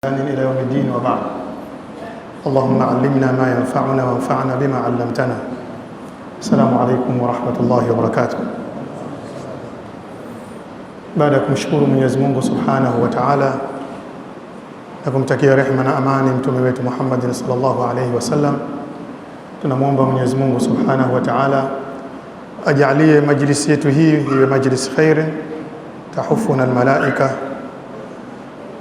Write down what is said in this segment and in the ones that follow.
إلى يوم الدين وبعد. اللهم علمنا ما ينفعنا وانفعنا بما علمتنا. السلام عليكم ورحمة الله وبركاته. Baada ya kumshukuru Mwenyezi Mungu Subhanahu wa Ta'ala na kumtakia rehema na amani mtume wetu Muhammad sallallahu alayhi wasallam, tunamwomba Mwenyezi Mungu Subhanahu wa Ta'ala ajalie majlisi yetu hii iwe majlis khair tahufuna almalaika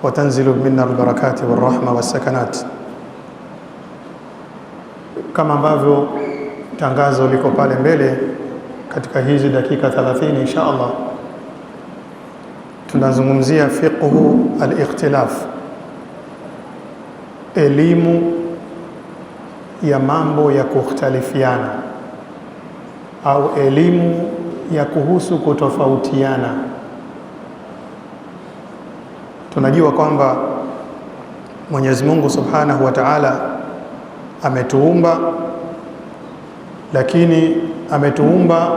wa tanzilu minna albarakati warahma wasakanat. Kama ambavyo tangazo liko pale mbele, katika hizi dakika 30 insha Allah tunazungumzia fiqhu al-ikhtilaf, elimu ya mambo ya kukhtalifiana au elimu ya kuhusu kutofautiana. Tunajua kwamba Mwenyezi Mungu Subhanahu wa Ta'ala ametuumba, lakini ametuumba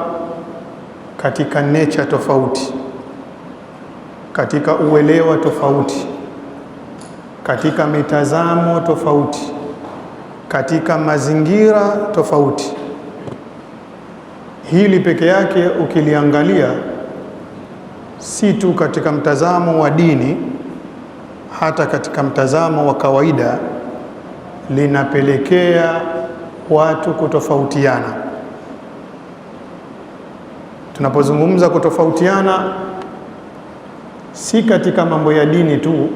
katika nature tofauti, katika uelewa tofauti, katika mitazamo tofauti, katika mazingira tofauti. Hili peke yake ukiliangalia si tu katika mtazamo wa dini, hata katika mtazamo wa kawaida linapelekea watu kutofautiana. Tunapozungumza kutofautiana, si katika mambo ya dini tu,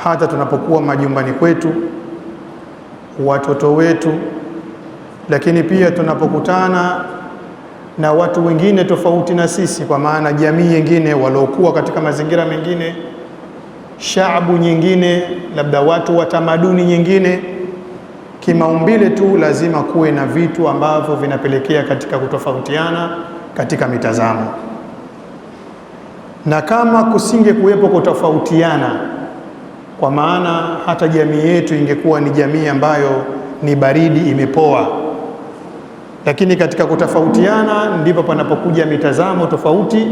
hata tunapokuwa majumbani kwetu, watoto wetu, lakini pia tunapokutana na watu wengine tofauti na sisi, kwa maana jamii nyingine waliokuwa katika mazingira mengine, shaabu nyingine, labda watu wa tamaduni nyingine. Kimaumbile tu lazima kuwe na vitu ambavyo vinapelekea katika kutofautiana katika mitazamo, na kama kusinge kuwepo kutofautiana, kwa maana hata jamii yetu ingekuwa ni jamii ambayo ni baridi, imepoa. Lakini katika kutofautiana ndipo panapokuja mitazamo tofauti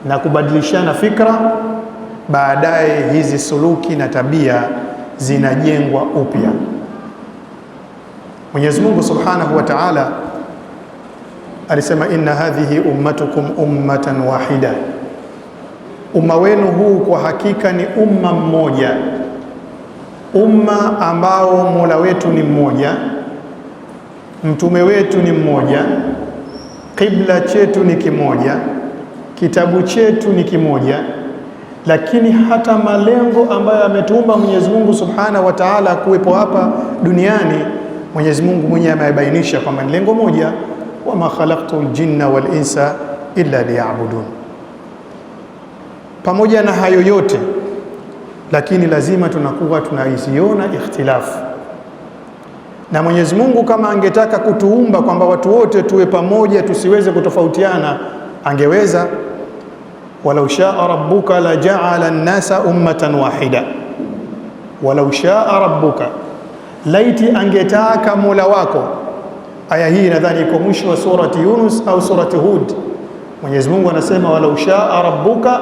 na kubadilishana fikra. Baadaye hizi suluki na tabia zinajengwa upya. Mwenyezi Mungu Subhanahu wa Ta'ala alisema, inna hadhihi ummatukum ummatan wahida, umma wenu huu kwa hakika ni umma mmoja, umma ambao Mola wetu ni mmoja, mtume wetu ni mmoja, qibla chetu ni kimoja, kitabu chetu ni kimoja. Lakini hata malengo ambayo ametuumba Mwenyezi Mungu Subhanahu wa Ta'ala kuwepo hapa duniani, Mwenyezi Mungu mwenyewe amebainisha kwamba ni lengo moja, wama khalaqtul jinna wal insa illa liya'budun. Pamoja na hayo yote, lakini lazima tunakuwa tunaiziona ikhtilafu. Na Mwenyezi Mungu kama angetaka kutuumba kwamba watu wote tuwe pamoja, tusiweze kutofautiana, angeweza. Walau shaa rabbuka la ja'ala an-nasa ummatan wahida, walau shaa rabbuka, laiti angetaka Mola wako. Aya hii nadhani iko mwisho wa surati Yunus au surati Hud. Mwenyezi Mungu anasema walau shaa rabbuka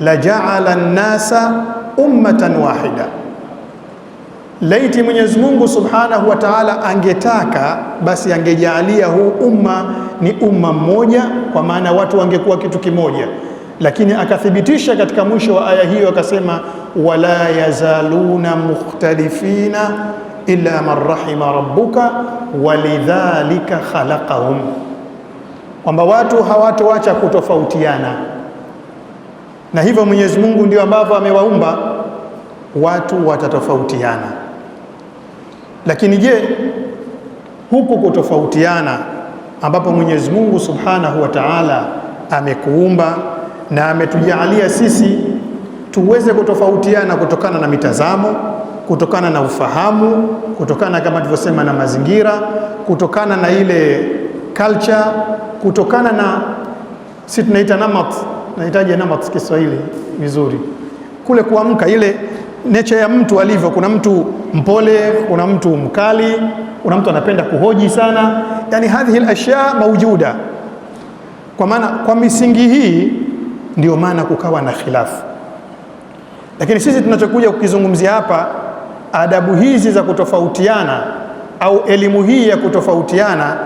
la ja'ala an-nasa ummatan wahida. Laiti Mwenyezi Mungu Subhanahu wa Ta'ala angetaka, basi angejalia huu umma ni umma mmoja, kwa maana watu wangekuwa kitu kimoja. Lakini akathibitisha katika mwisho wa aya hiyo akasema, wala yazaluna mukhtalifina illa man rahima rabbuka walidhalika khalaqahum, kwamba watu hawatoacha kutofautiana. Na hivyo Mwenyezi Mungu ndio ambavyo amewaumba watu, watatofautiana. Lakini je, huku kutofautiana ambapo Mwenyezi Mungu Subhanahu wa Ta'ala amekuumba na ametujalia sisi tuweze kutofautiana kutokana na mitazamo, kutokana na ufahamu, kutokana kama tulivyosema na mazingira, kutokana na ile culture, kutokana na si tunaita namat, nahitaji namat Kiswahili vizuri, kule kuamka, ile nature ya mtu alivyo. Kuna mtu mpole, kuna mtu mkali, kuna mtu anapenda kuhoji sana. Yani hadhihi al-ashya mawjuda. Kwa maana kwa misingi hii ndio maana kukawa na khilafu. Lakini sisi tunachokuja kukizungumzia hapa, adabu hizi za kutofautiana au elimu hii ya kutofautiana,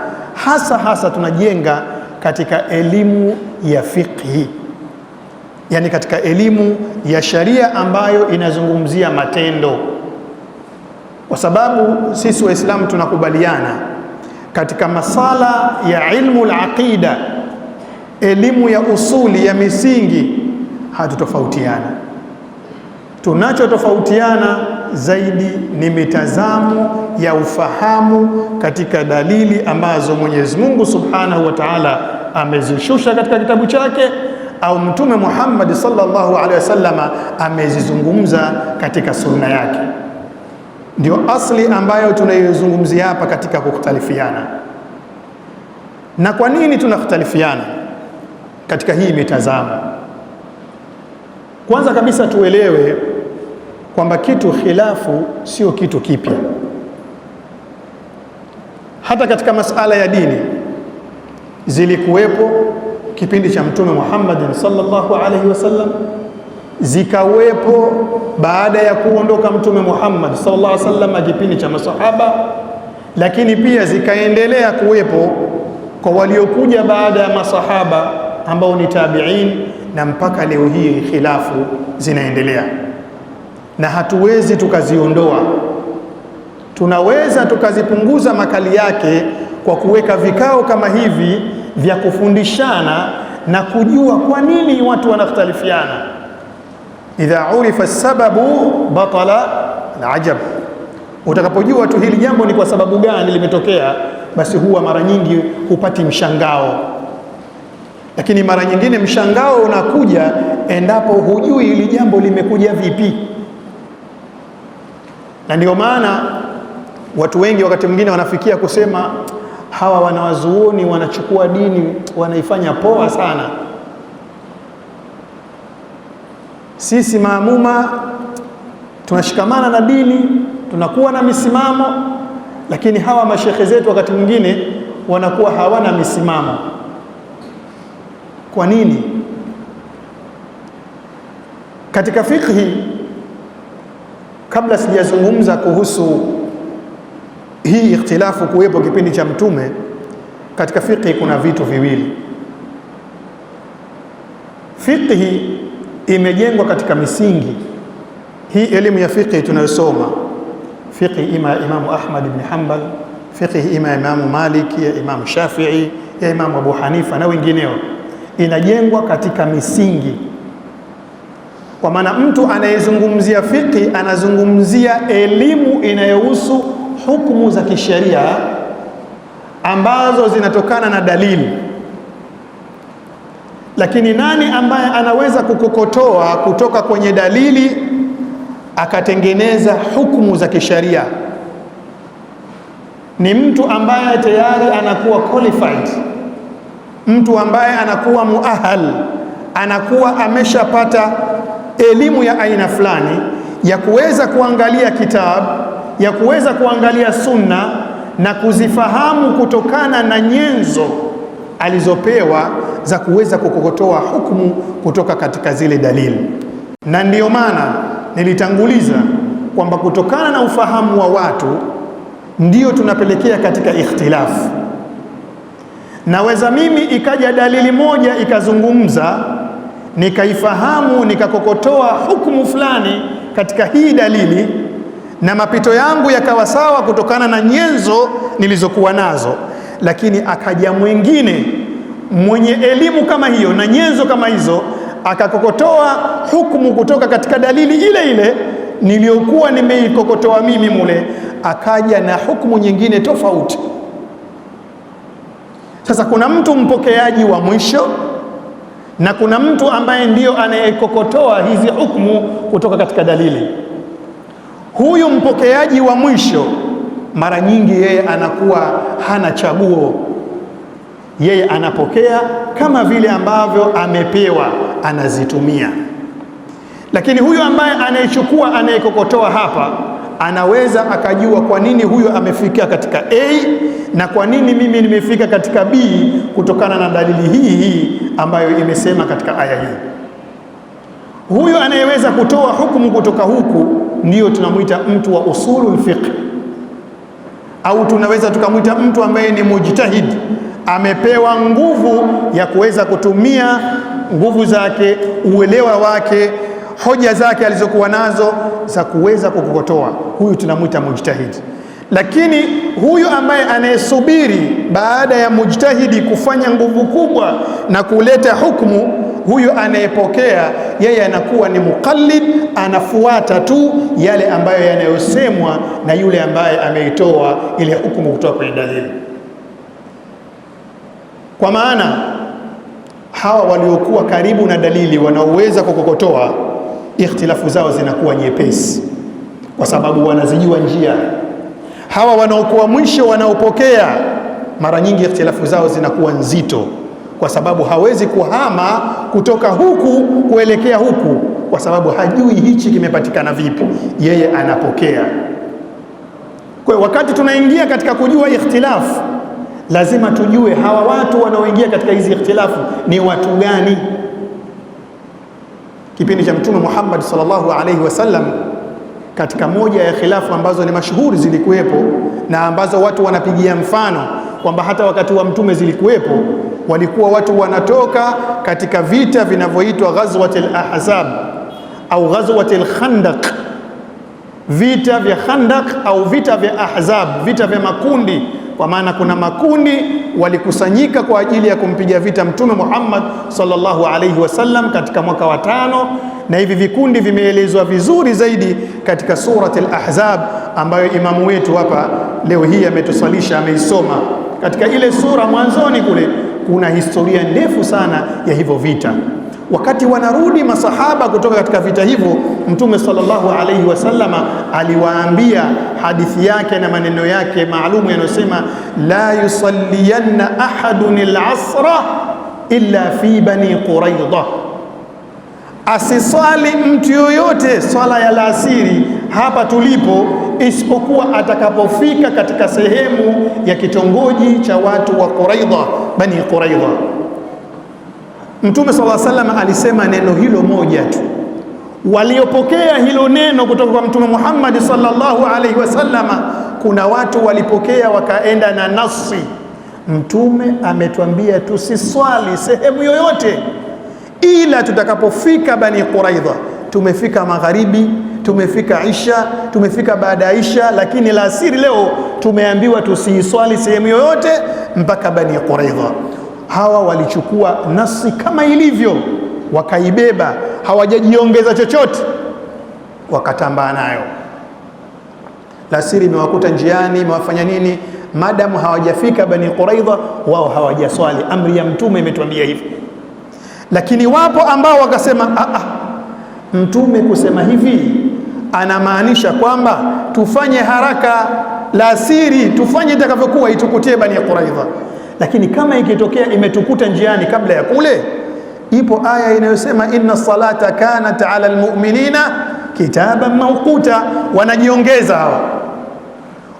hasa tunajenga katika elimu ya fiqhi, yani katika elimu ya sharia ambayo inazungumzia matendo, kwa sababu sisi Waislamu tunakubaliana katika masala ya ilmu al-aqida, elimu ya usuli ya misingi, hatutofautiana. Tunachotofautiana zaidi ni mitazamo ya ufahamu katika dalili ambazo Mwenyezi Mungu Subhanahu wa Ta'ala amezishusha katika kitabu chake au Mtume Muhammad sallallahu alaihi wasallama amezizungumza katika sunna yake. Ndio asli ambayo tunaizungumzia hapa katika kukhtalifiana. Na kwa nini tunakhtalifiana katika hii mitazamo? Kwanza kabisa tuelewe kwamba kitu khilafu sio kitu kipya. Hata katika masala ya dini zilikuwepo kipindi cha Mtume Muhammad sallallahu alaihi wasallam, zikawepo baada ya kuondoka Mtume Muhammad sallallahu alaihi wasallam kipindi cha masahaba, lakini pia zikaendelea kuwepo kwa waliokuja baada ya masahaba ambao ni tabi'in, na mpaka leo hii khilafu zinaendelea na hatuwezi tukaziondoa. Tunaweza tukazipunguza makali yake kwa kuweka vikao kama hivi vya kufundishana na kujua kwa nini watu wanakhtalifiana. Idha urifa sababu batala alajab, utakapojua tu hili jambo ni kwa sababu gani limetokea, basi huwa mara nyingi hupati mshangao. Lakini mara nyingine mshangao unakuja endapo hujui hili jambo limekuja vipi. Na ndio maana watu wengi wakati mwingine wanafikia kusema hawa wanawazuoni wanachukua dini wanaifanya poa sana. Sisi maamuma tunashikamana na dini, tunakuwa na misimamo, lakini hawa mashekhe zetu wakati mwingine wanakuwa hawana misimamo. Kwa nini? Katika fiqhi, kabla sijazungumza kuhusu hii ikhtilafu kuwepo kipindi cha Mtume, katika fiqhi kuna vitu viwili. Fiqhi imejengwa katika misingi. Hii elimu ya fiqhi tunayosoma, fiqhi ima Imamu Ahmad ibn Hanbal, fiqhi ima Imamu Maliki, ya Imamu Shafi'i, ya Imamu Abu Hanifa na wengineo, inajengwa katika misingi. Kwa maana mtu anayezungumzia fiqhi anazungumzia elimu inayohusu hukumu za kisheria ambazo zinatokana na dalili. Lakini nani ambaye anaweza kukokotoa kutoka kwenye dalili akatengeneza hukumu za kisheria? Ni mtu ambaye tayari anakuwa qualified, mtu ambaye anakuwa muahal, anakuwa ameshapata elimu ya aina fulani ya kuweza kuangalia kitabu, ya kuweza kuangalia sunna na kuzifahamu kutokana na nyenzo alizopewa za kuweza kukokotoa hukumu kutoka katika zile dalili. Na ndiyo maana nilitanguliza kwamba kutokana na ufahamu wa watu ndiyo tunapelekea katika ikhtilafu. Naweza mimi ikaja dalili moja ikazungumza, nikaifahamu, nikakokotoa hukumu fulani katika hii dalili, na mapito yangu yakawa sawa kutokana na nyenzo nilizokuwa nazo. Lakini akaja mwingine mwenye elimu kama hiyo na nyenzo kama hizo, akakokotoa hukumu kutoka katika dalili ile ile niliyokuwa nimeikokotoa mimi mule, akaja na hukumu nyingine tofauti. Sasa kuna mtu mpokeaji wa mwisho na kuna mtu ambaye ndiyo anayekokotoa hizi hukumu kutoka katika dalili. Huyu mpokeaji wa mwisho mara nyingi yeye anakuwa hana chaguo, yeye anapokea kama vile ambavyo amepewa, anazitumia. Lakini huyu ambaye anayechukua, anayekokotoa hapa, anaweza akajua kwa nini huyu amefika katika A na kwa nini mimi nimefika katika B kutokana na dalili hii ambayo imesema katika aya hii. Huyu anayeweza kutoa hukumu kutoka huku ndiyo tunamuita mtu wa usulul fiqh, au tunaweza tukamwita mtu ambaye ni mujtahid, amepewa nguvu ya kuweza kutumia nguvu zake, uelewa wake, hoja zake alizokuwa nazo za kuweza kukokotoa. Huyu tunamwita mujtahid. Lakini huyu ambaye anayesubiri baada ya mujtahidi kufanya nguvu kubwa na kuleta hukumu, huyu anayepokea yeye anakuwa ni muqallid, anafuata tu yale ambayo yanayosemwa na yule ambaye ameitoa ile hukumu kutoka kwenye dalili. Kwa maana hawa waliokuwa karibu na dalili wanaoweza kukokotoa, ikhtilafu zao zinakuwa nyepesi kwa sababu wanazijua njia. Hawa wanaokuwa mwisho wanaopokea, mara nyingi ikhtilafu zao zinakuwa nzito kwa sababu hawezi kuhama kutoka huku kuelekea huku, kwa sababu hajui hichi kimepatikana vipi, yeye anapokea. Kwa wakati tunaingia katika kujua ikhtilafu, lazima tujue hawa watu wanaoingia katika hizi ikhtilafu ni watu gani. Kipindi cha Mtume Muhammad sallallahu alaihi wasallam, katika moja ya khilafu ambazo ni mashuhuri zilikuwepo na ambazo watu wanapigia mfano kwamba hata wakati wa Mtume zilikuwepo, walikuwa watu wanatoka katika vita vinavyoitwa Ghazwatul Ahzab au Ghazwatul Khandaq, vita vya Khandaq au vita vya Ahzab, vita vya makundi. Kwa maana kuna makundi walikusanyika kwa ajili ya kumpiga vita Mtume Muhammad sallallahu alaihi wasallam katika mwaka wa 5, na hivi vikundi vimeelezwa vizuri zaidi katika suratul Ahzab ambayo imamu wetu hapa leo hii ametusalisha, ameisoma. Katika ile sura mwanzoni kule kuna historia ndefu sana ya hivyo vita. Wakati wanarudi masahaba kutoka katika vita hivyo, Mtume sallallahu alaihi wasallama aliwaambia hadithi yake na maneno yake maalumu yanayosema, la yusalliyanna ahadun al-asra illa fi bani Quraidha, asiswali mtu yoyote swala ya alasiri hapa tulipo isipokuwa atakapofika katika sehemu ya kitongoji cha watu wa Quraidha, bani Quraidha. Mtume sallallahu alaihi wasallam alisema neno hilo moja tu. Waliopokea hilo neno kutoka kwa Mtume Muhammad sallallahu alaihi wasallam, kuna watu walipokea wakaenda na nasi, Mtume ametuambia tusiswali sehemu yoyote ila tutakapofika bani Quraidha. Tumefika magharibi, tumefika isha, tumefika baada ya isha, lakini la asiri leo tumeambiwa tusiiswali sehemu yoyote mpaka bani Quraidha. Hawa walichukua nasi kama ilivyo, wakaibeba, hawajajiongeza chochote, wakatambaa nayo. La siri imewakuta njiani, imewafanya nini? Madamu hawajafika bani Quraidha, wao hawajaswali. Amri ya Mtume imetuambia hivi. Lakini wapo ambao wakasema Mtume kusema hivi anamaanisha kwamba tufanye haraka la siri, tufanye itakavyokuwa itukutie bani Quraidha. Lakini kama ikitokea imetukuta njiani kabla ya kule, ipo aya inayosema inna salata kanat ala almu'minina kitaban mawquta. Wanajiongeza hawa,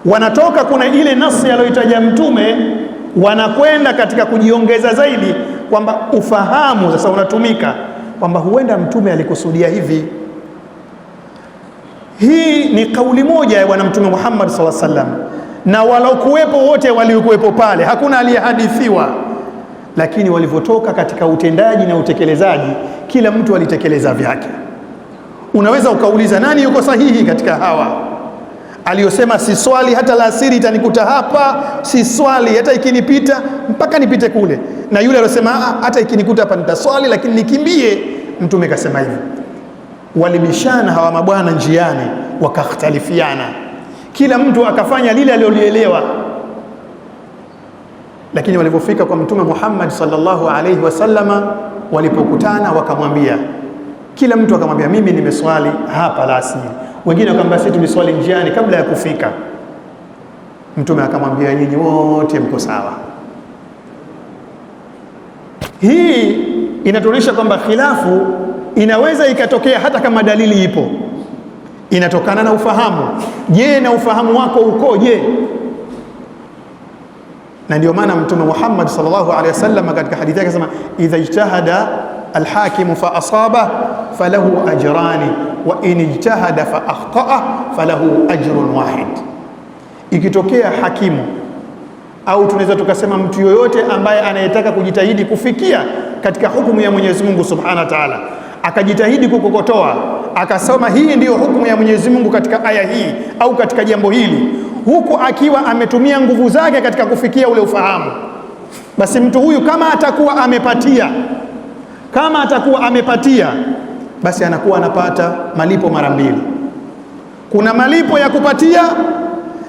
wanatoka kuna ile nasi aliyoitaja Mtume, wanakwenda katika kujiongeza zaidi, kwamba ufahamu sasa unatumika kwamba huenda Mtume alikusudia hivi. Hii ni kauli moja ya bwana Mtume Muhammad sallallahu alaihi wasallam, na walokuwepo wote waliokuwepo pale, hakuna aliyehadithiwa. Lakini walivyotoka katika utendaji na utekelezaji, kila mtu alitekeleza vyake. Unaweza ukauliza nani yuko sahihi katika hawa? Aliyosema si swali hata la asiri itanikuta hapa, si swali hata ikinipita mpaka nipite kule, na yule aliyosema hata ikinikuta hapa nitaswali lakini nikimbie. Mtume kasema hivi. Walibishana hawa mabwana njiani, wakakhtalifiana, kila mtu akafanya lile alilolielewa. Lakini walipofika kwa Mtume Muhammad sallallahu alaihi wasallama, walipokutana wakamwambia, kila mtu akamwambia mimi nimeswali hapa la asiri, wengine wakamwambia sisi tuliswali njiani kabla ya kufika. Mtume akamwambia nyinyi wote mko sawa. Hii inatuonyesha kwamba khilafu inaweza ikatokea hata kama dalili ipo, inatokana na ufahamu. Je, na ufahamu wako ukoje? Na ndio maana Mtume Muhammad sallallahu alaihi wasallam katika hadithi yake akasema, idha ijtahada alhakimu fa asaba falahu ajrani wa in ijtahada fa akhtaa falahu ajrun wahid. Ikitokea hakimu au tunaweza tukasema mtu yoyote ambaye anayetaka kujitahidi kufikia katika hukumu ya Mwenyezi Mungu Subhanahu wa Ta'ala, akajitahidi kukokotoa, akasoma hii ndiyo hukumu ya Mwenyezi Mungu katika aya hii au katika jambo hili, huku akiwa ametumia nguvu zake katika kufikia ule ufahamu, basi mtu huyu kama atakuwa amepatia, basi anakuwa anapata malipo mara mbili. Kuna malipo ya kupatia,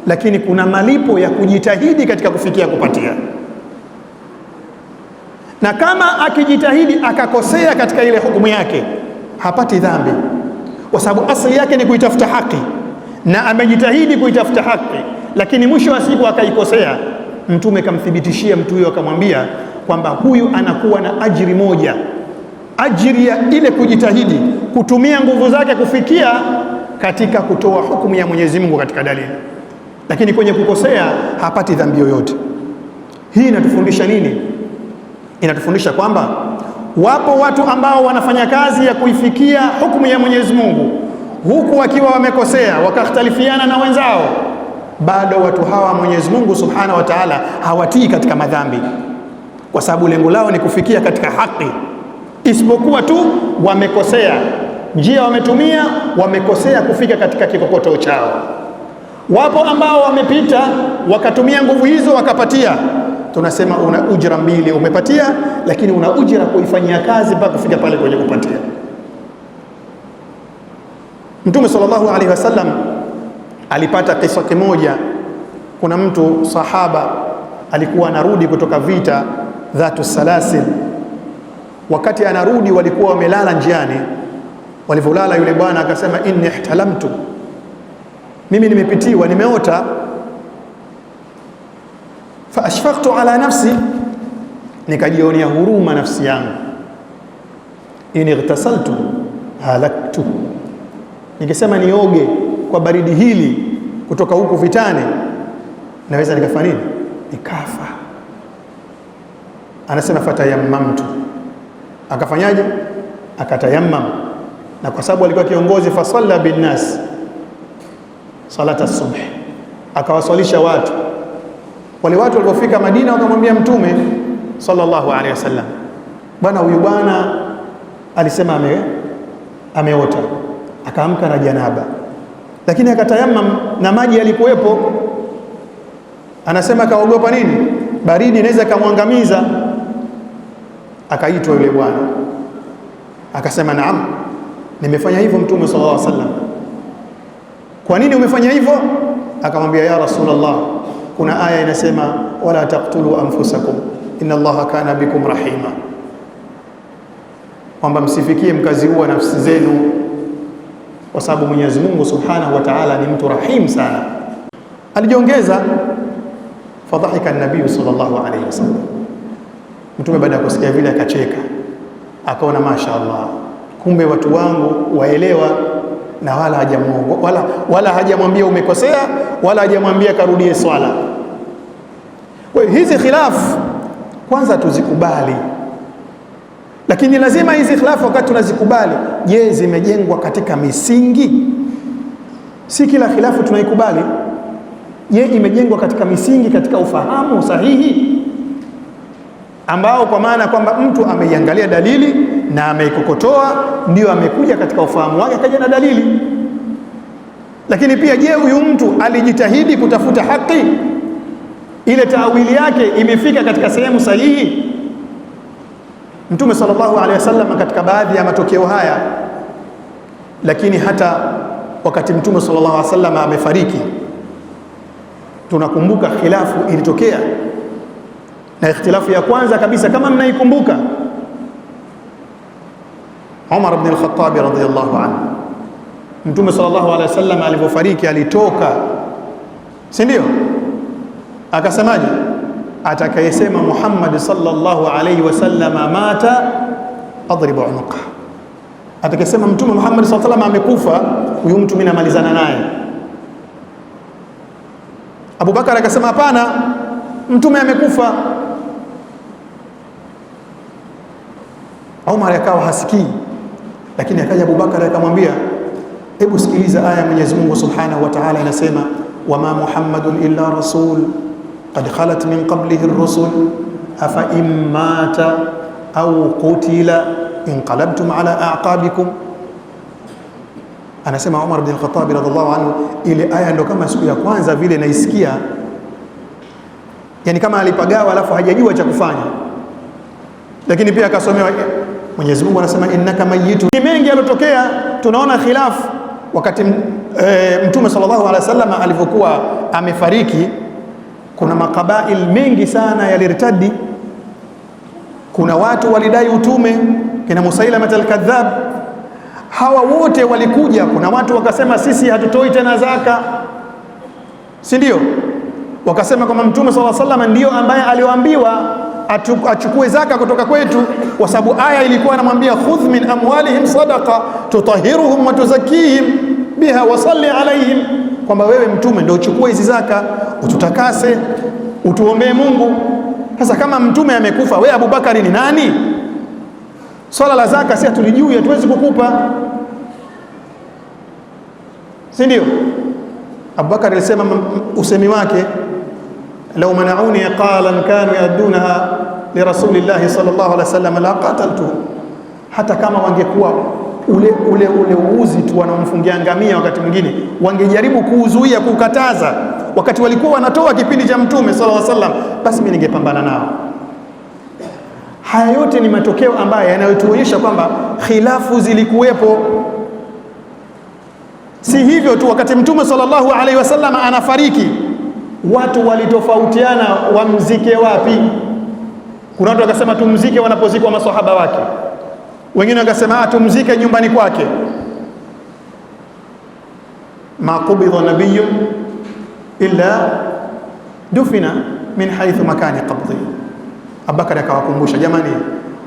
lakini kuna malipo ya kujitahidi katika kufikia kupatia. Na kama akijitahidi akakosea katika ile hukumu yake, hapati dhambi, kwa sababu asili yake ni kuitafuta haki na amejitahidi kuitafuta haki, lakini mwisho wa siku akaikosea. Mtume kamthibitishia mtu huyo, akamwambia kwamba huyu anakuwa na ajiri moja, ajiri ya ile kujitahidi kutumia nguvu zake kufikia katika kutoa hukumu ya Mwenyezi Mungu katika dalili, lakini kwenye kukosea hapati dhambi yoyote. Hii inatufundisha nini? Inatufundisha kwamba wapo watu ambao wanafanya kazi ya kuifikia hukumu ya Mwenyezi Mungu huku wakiwa wamekosea, wakakhtalifiana na wenzao, bado watu hawa Mwenyezi Mungu Subhanahu wa Ta'ala hawatii katika madhambi, kwa sababu lengo lao ni kufikia katika haki, isipokuwa tu wamekosea njia, wametumia, wamekosea kufika katika kikokotoo chao. Wapo ambao wamepita wakatumia nguvu hizo wakapatia, tunasema una ujira mbili, umepatia, lakini una ujira kuifanyia kazi mpaka kufika pale kwenye kupatia. Mtume sallallahu alaihi wasallam alipata kisa kimoja. Kuna mtu sahaba alikuwa anarudi kutoka vita Dhatu Salasil. Wakati anarudi walikuwa wamelala njiani. Walivyolala, yule bwana akasema, inni ihtalamtu, mimi nimepitiwa, nimeota. Fa ashfaqtu ala nafsi, nikajionea huruma nafsi yangu. In ightasaltu halaktu, nikisema nioge kwa baridi hili kutoka huku vitani, naweza nikafanya nini? Nikafa. Anasema fatayammamtu, akafanyaje? Akatayammam. Na kwa sababu alikuwa kiongozi, fasalla binnas salata subh, akawaswalisha watu. Wale watu walipofika Madina wakamwambia Mtume sallallahu alaihi wasallam, bwana, huyu bwana alisema ameota, akaamka na janaba, lakini akatayammam na maji yalikuwepo. Anasema akaogopa nini? Baridi inaweza kumwangamiza. Akaitwa yule bwana, akasema naam, nimefanya hivyo Mtume sallallahu alaihi wasallam. Kwa nini umefanya hivyo? Akamwambia, ya Rasulullah, kuna aya inasema wala taqtulu anfusakum inna Allaha kana bikum rahima, kwamba msifikie mkaziua nafsi zenu, kwa sababu Mwenyezi Mungu Subhanahu wa Ta'ala ni mtu rahim sana. Alijiongeza, fadhahika an-nabii sallallahu alayhi wasallam. Mtume baada ya kusikia vile akacheka, akaona mashaallah, kumbe watu wangu waelewa, na wala hajamuongo wala hajamwambia umekosea, wala hajamwambia karudie swala. Kwa hiyo hizi khilafu kwanza tuzikubali, lakini lazima hizi khilafu wakati tunazikubali, je, zimejengwa katika misingi? Si kila khilafu tunaikubali. Je, imejengwa katika misingi, katika ufahamu sahihi, ambao kwa maana kwamba mtu ameiangalia dalili na ameikokotoa, ndio amekuja katika ufahamu wake akaja na dalili. Lakini pia, je, huyu mtu alijitahidi kutafuta haki? Ile taawili yake imefika katika sehemu sahihi? Mtume sallallahu alaihi wasallam katika baadhi ya matokeo haya, lakini hata wakati Mtume sallallahu alaihi wasallam amefariki, tunakumbuka khilafu ilitokea. Na ikhtilafu ya kwanza kabisa, kama mnaikumbuka, Umar ibn al-Khattab radhiyallahu anhu, Mtume sallallahu alaihi wasallam alipofariki alitoka, si ndio? Akasemaje? Atakayesema Muhammad sallallahu alaihi wasallam mata adribu unuqa, atakayesema Mtume Muhammad sallallahu alaihi wasallam amekufa, huyu mtu mimi namalizana naye. Abu Bakar akasema hapana, Mtume amekufa. Umar akawa hasikii, Lakini akaja Abubakar akamwambia, hebu sikiliza aya Mwenyezi Mungu Subhanahu wa Ta'ala inasema, wama Muhammadun illa rasul qad khalat min qablihi ar-rusul afa in mata au qutila inqalabtum ala a'qabikum. Anasema Umar bin al-Khattab radhiallahu anhu, ile aya ndo kama siku ya kwanza vile naisikia, yani kama alipagawa alafu hajajua cha kufanya. Lakini pia akasomewa Mwenyezi Mungu anasema innaka mayitu. Ni mengi yalotokea, tunaona khilafu wakati Mtume sallallahu alaihi wasallam alivyokuwa amefariki. Kuna makabail mengi sana yalirtadi. Kuna watu walidai utume, kina Musailama al-Kadhab. Hawa wote walikuja. Kuna watu wakasema sisi hatutoi tena zaka, si ndio? Wakasema kwamba Mtume sallallahu alaihi wasallam ndio ambaye aliwaambiwa achukue zaka kutoka kwetu, kwa sababu aya ilikuwa inamwambia khudh min amwalihim sadaqa tutahhiruhum wa tuzakkihim biha wa salli alaihim, kwamba wewe Mtume ndio uchukue hizi zaka, ututakase, utuombee Mungu. Sasa kama Mtume amekufa, wewe Abubakari ni nani? Swala la zaka si hatulijui, hatuwezi kukupa, si ndio? Abubakar alisema usemi wake, law mana'uni qalan kanu yadunaha li rasulillahi sallallahu alaihi wasallam la qataltuhum, hata kama wangekuwa ule uuzi tu wanaomfungia ngamia, wakati mwingine wangejaribu kuuzuia, kukataza, wakati walikuwa wanatoa kipindi cha Mtume sallallahu alaihi wasallam, basi mimi ningepambana nao. Haya yote ni matokeo ambayo yanayotuonyesha kwamba khilafu zilikuwepo. Si hivyo tu, wakati Mtume sallallahu alaihi wasallam anafariki, watu walitofautiana wamzike wapi. Kuna watu wakasema tumzike wanapozikwa maswahaba wake, wengine wakasema tumzike nyumbani kwake. Ma qubidha nabiyyun illa dufina min haythu makani qabdi. Abubakar akawakumbusha, jamani,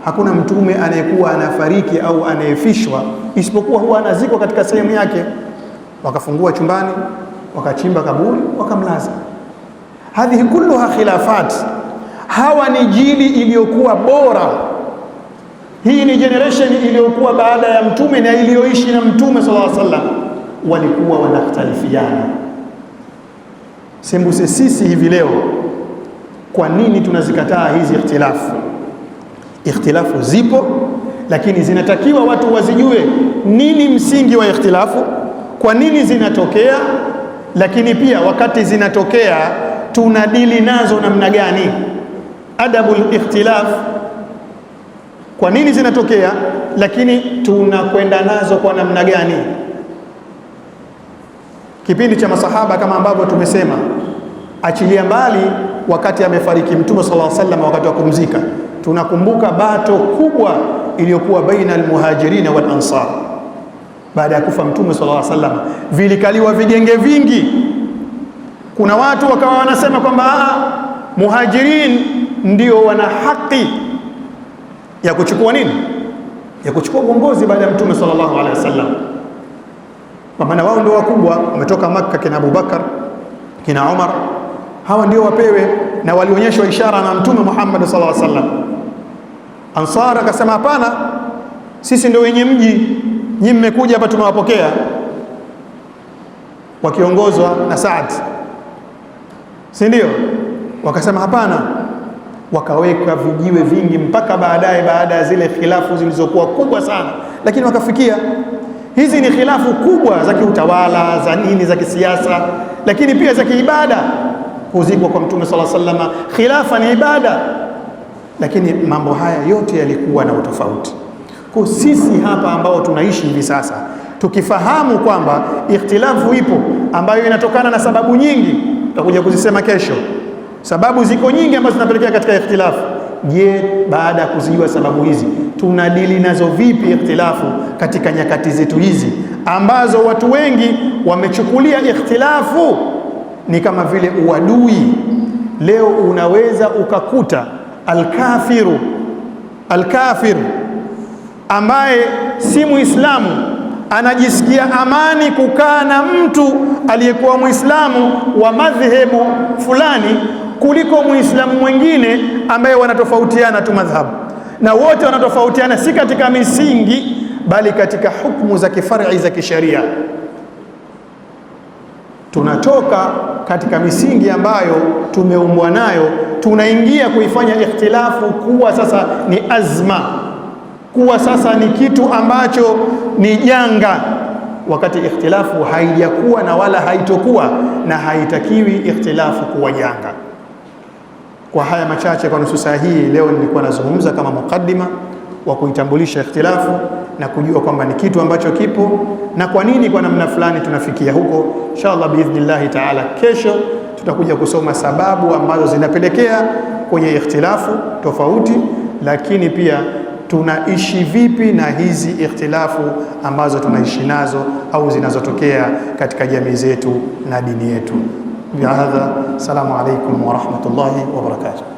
hakuna mtume anayekuwa anafariki au anayefishwa isipokuwa huwa anazikwa katika sehemu yake. Wakafungua chumbani, wakachimba kaburi, wakamlaza. Hadhihi kulluha khilafat. Hawa ni jili iliyokuwa bora. Hii ni generation iliyokuwa baada ya mtume na iliyoishi na Mtume sallallahu alaihi wasallam, walikuwa wanakhtalifiana. Sembuse sisi hivi leo, kwa nini tunazikataa hizi ikhtilafu? Ikhtilafu zipo, lakini zinatakiwa watu wazijue nini msingi wa ikhtilafu, kwa nini zinatokea, lakini pia wakati zinatokea tunadili nazo namna gani. Adabul ikhtilaf, kwa nini zinatokea, lakini tunakwenda nazo kwa namna gani. Kipindi cha masahaba kama ambavyo tumesema, achilia mbali wakati amefariki Mtume sallallahu alaihi wasallam, wakati wa kumzika, tunakumbuka bato kubwa iliyokuwa baina almuhajirin wal ansar. Baada ya kufa Mtume sallallahu alaihi wasallam, vilikaliwa vigenge vingi. Kuna watu wakawa wanasema kwamba muhajirin ndio wana haki ya kuchukua nini, ya kuchukua uongozi baada ya Mtume sallallahu alaihi wasallam, kwa maana wao ndio wakubwa, wametoka Makka, kina Abubakar, kina Umar, hawa ndio wapewe, na walionyeshwa ishara na Mtume Muhammad sallallahu alaihi wasallam. Ansar akasema hapana, sisi ndio wenye mji, nyinyi mmekuja hapa tumewapokea, wakiongozwa na Saad, si ndio? Wakasema hapana, wakaweka vijiwe vingi mpaka baadaye, baada ya zile khilafu zilizokuwa kubwa sana, lakini wakafikia hizi ni khilafu kubwa za kiutawala, za nini, za kisiasa, lakini pia za kiibada. Kuzikwa kwa Mtume sallallahu alaihi wasallam, khilafa ni ibada, lakini mambo haya yote yalikuwa na utofauti. Kwa sisi hapa ambao tunaishi hivi sasa, tukifahamu kwamba ikhtilafu ipo ambayo inatokana na sababu nyingi, tutakuja kuzisema kesho. Sababu ziko nyingi ambazo zinapelekea katika ikhtilafu. Je, baada ya kuzijua sababu hizi, tunadili nazo vipi ikhtilafu katika nyakati zetu hizi ambazo watu wengi wamechukulia ikhtilafu ni kama vile uadui? Leo unaweza ukakuta alkafir ambaye si Muislamu anajisikia amani kukaa na mtu aliyekuwa Muislamu wa madhehebu fulani kuliko Muislamu mwingine ambaye wanatofautiana tu madhhabu, na wote wanatofautiana si katika misingi bali katika hukumu za kifar'i za kisheria. Tunatoka katika misingi ambayo tumeumbwa nayo, tunaingia kuifanya ikhtilafu kuwa sasa ni azma, kuwa sasa ni kitu ambacho ni janga, wakati ikhtilafu haijakuwa na wala haitokuwa na haitakiwi ikhtilafu kuwa janga. Kwa haya machache, kwa nusu saa hii leo nilikuwa nazungumza kama mukaddima wa kuitambulisha ikhtilafu na kujua kwamba ni kitu ambacho kipo na kwa nini kwa namna fulani tunafikia huko. Inshallah biidhnillahi taala, kesho tutakuja kusoma sababu ambazo zinapelekea kwenye ikhtilafu tofauti, lakini pia tunaishi vipi na hizi ikhtilafu ambazo tunaishi nazo au zinazotokea katika jamii zetu na dini yetu. Bihadha, assalamu alaikum wa rahmatullahi wa barakatuh.